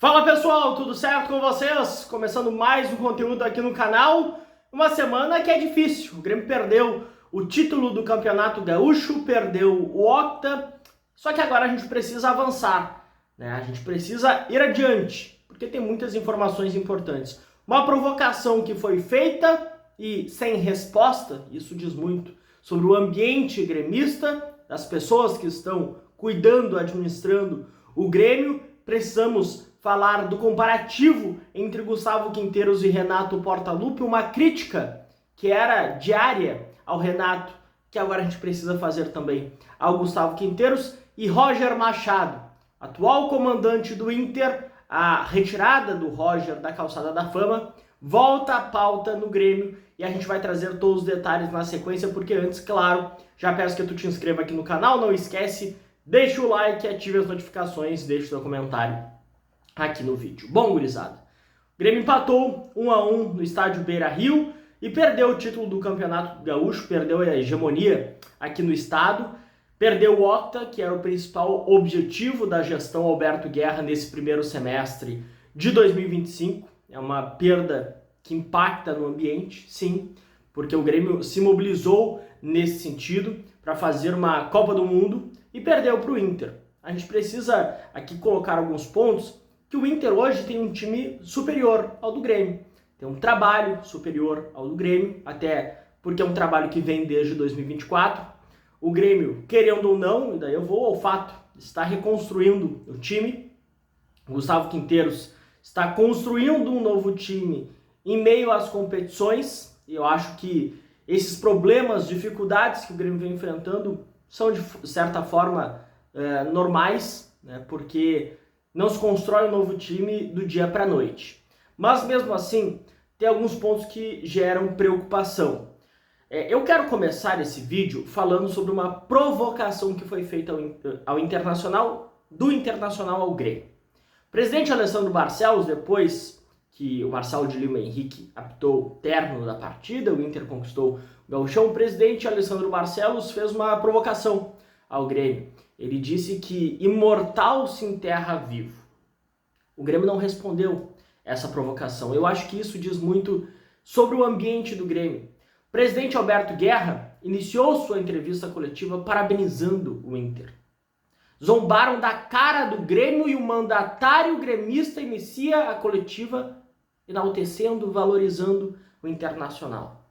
Fala pessoal, tudo certo com vocês? Começando mais um conteúdo aqui no canal. Uma semana que é difícil. O Grêmio perdeu o título do Campeonato Gaúcho, perdeu o Octa. Só que agora a gente precisa avançar, né? A gente precisa ir adiante, porque tem muitas informações importantes. Uma provocação que foi feita e sem resposta, isso diz muito sobre o ambiente gremista, das pessoas que estão cuidando, administrando o Grêmio. Precisamos falar do comparativo entre Gustavo Quinteiros e Renato Portaluppi, uma crítica que era diária ao Renato, que agora a gente precisa fazer também ao Gustavo Quinteiros, e Roger Machado, atual comandante do Inter. A retirada do Roger da calçada da fama volta à pauta no Grêmio e a gente vai trazer todos os detalhes na sequência, porque antes, claro, já peço que tu te inscreva aqui no canal, não esquece, deixa o like, ative as notificações, deixa o seu comentário aqui no vídeo. Bom, gurizada, o Grêmio empatou 1-1 no estádio Beira-Rio e perdeu o título do Campeonato Gaúcho, perdeu a hegemonia aqui no estado, perdeu o Octa, que era o principal objetivo da gestão Alberto Guerra nesse primeiro semestre de 2025. É uma perda que impacta no ambiente, sim, porque o Grêmio se mobilizou nesse sentido para fazer uma Copa do Mundo e perdeu para o Inter. A gente precisa aqui colocar alguns pontos que o Inter hoje tem um time superior ao do Grêmio. Tem um trabalho superior ao do Grêmio, até porque é um trabalho que vem desde 2024. O Grêmio, querendo ou não, e daí eu vou ao fato, está reconstruindo o time. O Gustavo Quinteiros está construindo um novo time em meio às competições. E eu acho que esses problemas, dificuldades que o Grêmio vem enfrentando são de certa forma normais, né? Porque não se constrói um novo time do dia para a noite. Mas mesmo assim, tem alguns pontos que geram preocupação. Eu quero começar esse vídeo falando sobre uma provocação que foi feita ao Internacional, do Internacional ao Grêmio. O presidente Alessandro Barcelos, depois que o Marcelo de Lima Henrique apitou o término da partida, o Inter conquistou o Gauchão, o presidente Alessandro Barcelos fez uma provocação ao Grêmio. Ele disse que imortal se enterra vivo. O Grêmio não respondeu essa provocação. Eu acho que isso diz muito sobre o ambiente do Grêmio. O presidente Alberto Guerra iniciou sua entrevista coletiva parabenizando o Inter. Zombaram da cara do Grêmio e o mandatário gremista inicia a coletiva enaltecendo, valorizando o Internacional.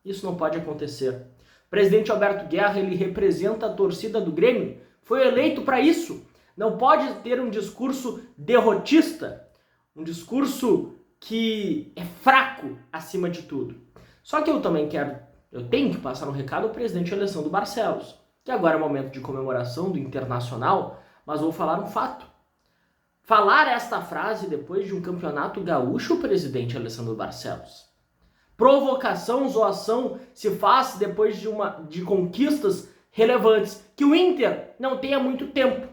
Isso não pode acontecer. O presidente Alberto Guerra, ele representa a torcida do Grêmio, foi eleito para isso. Não pode ter um discurso derrotista, um discurso que é fraco acima de tudo. Só que eu tenho que passar um recado ao presidente Alessandro Barcelos, que agora é momento de comemoração do Internacional, mas vou falar um fato. Falar esta frase depois de um campeonato gaúcho, presidente Alessandro Barcelos. Provocação, zoação se faz depois de conquistas relevantes, que o Inter não tem há muito tempo.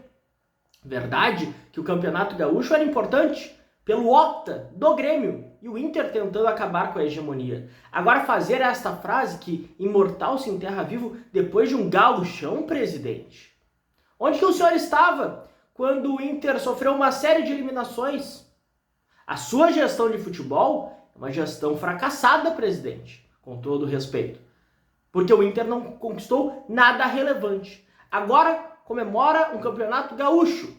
Verdade que o Campeonato Gaúcho era importante pelo Octa do Grêmio e o Inter tentando acabar com a hegemonia. Agora fazer esta frase que imortal se enterra vivo depois de um gauchão, presidente? Onde que o senhor estava quando o Inter sofreu uma série de eliminações? A sua gestão de futebol é uma gestão fracassada, presidente, com todo respeito. Porque o Inter não conquistou nada relevante. Agora comemora um campeonato gaúcho.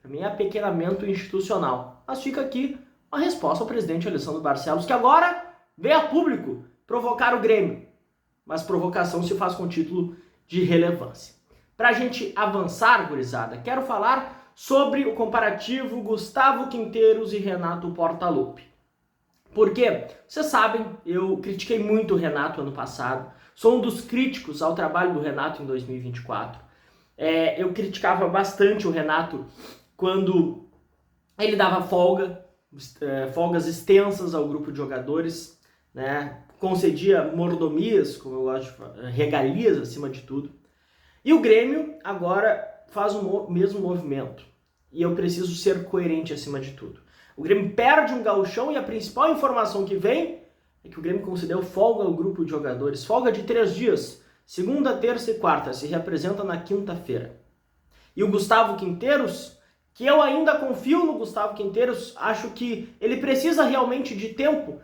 Para mim é apequenamento institucional. Mas fica aqui uma resposta ao presidente Alessandro Barcelos, que agora veio a público provocar o Grêmio. Mas provocação se faz com título de relevância. Para a gente avançar, gurizada, quero falar sobre o comparativo Gustavo Quinteiros e Renato Portaluppi. Porque, vocês sabem, eu critiquei muito o Renato ano passado. Sou um dos críticos ao trabalho do Renato em 2024. Eu criticava bastante o Renato quando ele dava folgas extensas ao grupo de jogadores, né? Concedia mordomias, como eu gosto de falar, regalias acima de tudo. E o Grêmio agora faz o mesmo movimento. E eu preciso ser coerente acima de tudo. O Grêmio perde um gauchão e a principal informação que vem é que o Grêmio concedeu folga ao grupo de jogadores. Folga de 3 dias. Segunda, terça e quarta. Se representa na quinta-feira. E o Gustavo Quinteiros que eu ainda confio no Gustavo Quinteiros, acho que ele precisa realmente de tempo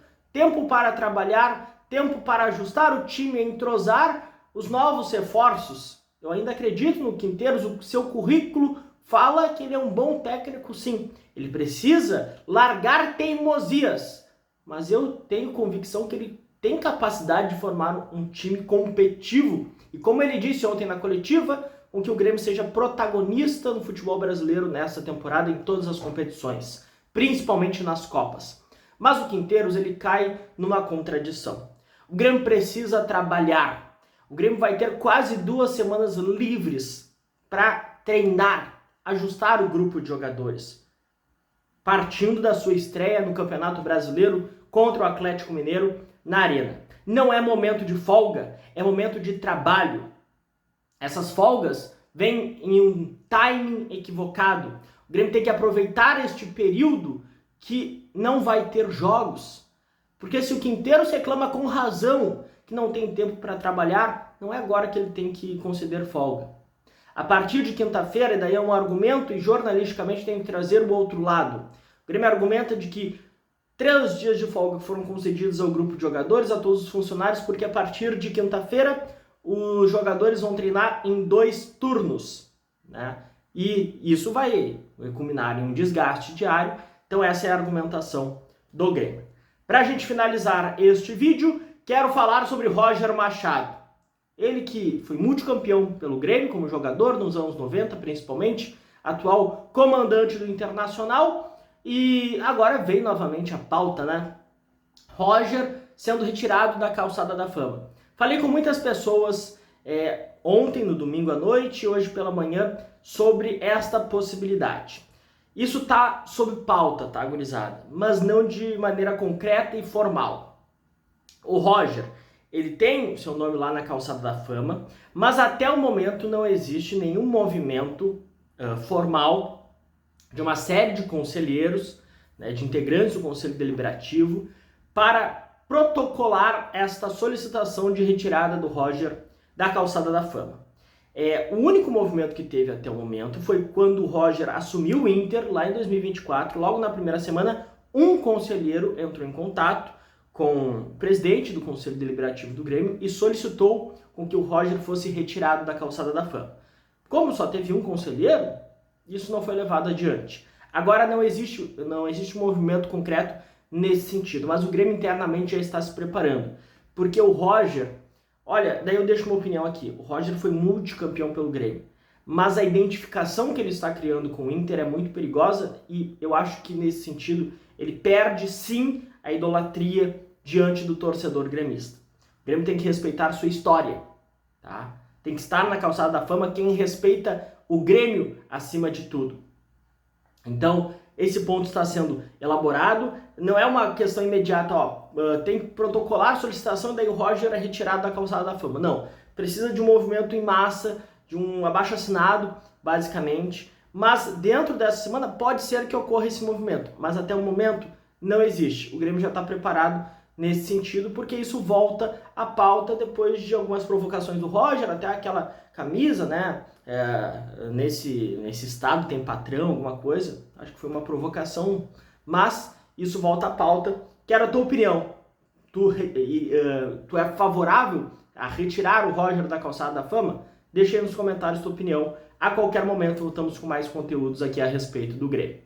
para trabalhar, tempo para ajustar o time, entrosar os novos reforços. Eu ainda acredito no Quinteiros, o seu currículo fala que ele é um bom técnico, sim. Ele precisa largar teimosias, mas eu tenho convicção que ele tem capacidade de formar um time competitivo. E como ele disse ontem na coletiva, com que o Grêmio seja protagonista no futebol brasileiro nessa temporada em todas as competições, principalmente nas Copas. Mas o Quinteiros, ele cai numa contradição. O Grêmio precisa trabalhar. O Grêmio vai ter quase 2 semanas livres para treinar, ajustar o grupo de jogadores. Partindo da sua estreia no Campeonato Brasileiro contra o Atlético Mineiro na Arena. Não é momento de folga, é momento de trabalho. Essas folgas vêm em um timing equivocado. O Grêmio tem que aproveitar este período que não vai ter jogos. Porque se o Quinteiros reclama com razão que não tem tempo para trabalhar, não é agora que ele tem que conceder folga. A partir de quinta-feira, e daí é um argumento, e jornalisticamente tem que trazer o outro lado. O Grêmio argumenta de que 3 dias de folga foram concedidos ao grupo de jogadores, a todos os funcionários, porque a partir de quinta-feira os jogadores vão treinar em 2 turnos, né? E isso vai culminar em um desgaste diário. Então essa é a argumentação do Grêmio. Para a gente finalizar este vídeo, quero falar sobre Roger Machado. Ele que foi multicampeão pelo Grêmio como jogador nos anos 90 principalmente, atual comandante do Internacional, e agora veio novamente a pauta, né? Roger sendo retirado da calçada da fama. Falei com muitas pessoas ontem, no domingo à noite, hoje pela manhã, sobre esta possibilidade. Isso está sob pauta, tá, gurizada? Mas não de maneira concreta e formal. O Roger, ele tem o seu nome lá na calçada da fama, mas até o momento não existe nenhum movimento formal de uma série de conselheiros, né, de integrantes do Conselho Deliberativo, para protocolar esta solicitação de retirada do Roger da calçada da fama. O único movimento que teve até o momento foi quando o Roger assumiu o Inter, lá em 2024, logo na primeira semana, um conselheiro entrou em contato com o presidente do Conselho Deliberativo do Grêmio e solicitou com que o Roger fosse retirado da calçada da fama. Como só teve um conselheiro, isso não foi levado adiante. Agora não existe um movimento concreto nesse sentido, mas o Grêmio internamente já está se preparando, porque o Roger, olha, daí eu deixo uma opinião aqui, o Roger foi multicampeão pelo Grêmio, mas a identificação que ele está criando com o Inter é muito perigosa e eu acho que nesse sentido ele perde sim a idolatria diante do torcedor gremista. O Grêmio tem que respeitar sua história, tá? Tem que estar na calçada da fama quem respeita o Grêmio acima de tudo. Então, esse ponto está sendo elaborado, não é uma questão imediata, tem que protocolar a solicitação, daí o Roger é retirado da calçada da fama. Não, precisa de um movimento em massa, de um abaixo-assinado, basicamente, mas dentro dessa semana pode ser que ocorra esse movimento, mas até o momento não existe. O Grêmio já está preparado nesse sentido, porque isso volta à pauta depois de algumas provocações do Roger, até aquela camisa, né? Nesse estado tem patrão, alguma coisa. Acho que foi uma provocação, mas isso volta à pauta. Quero a tua opinião. Tu é favorável a retirar o Roger da calçada da fama? Deixa aí nos comentários tua opinião. A qualquer momento voltamos com mais conteúdos aqui a respeito do Grêmio.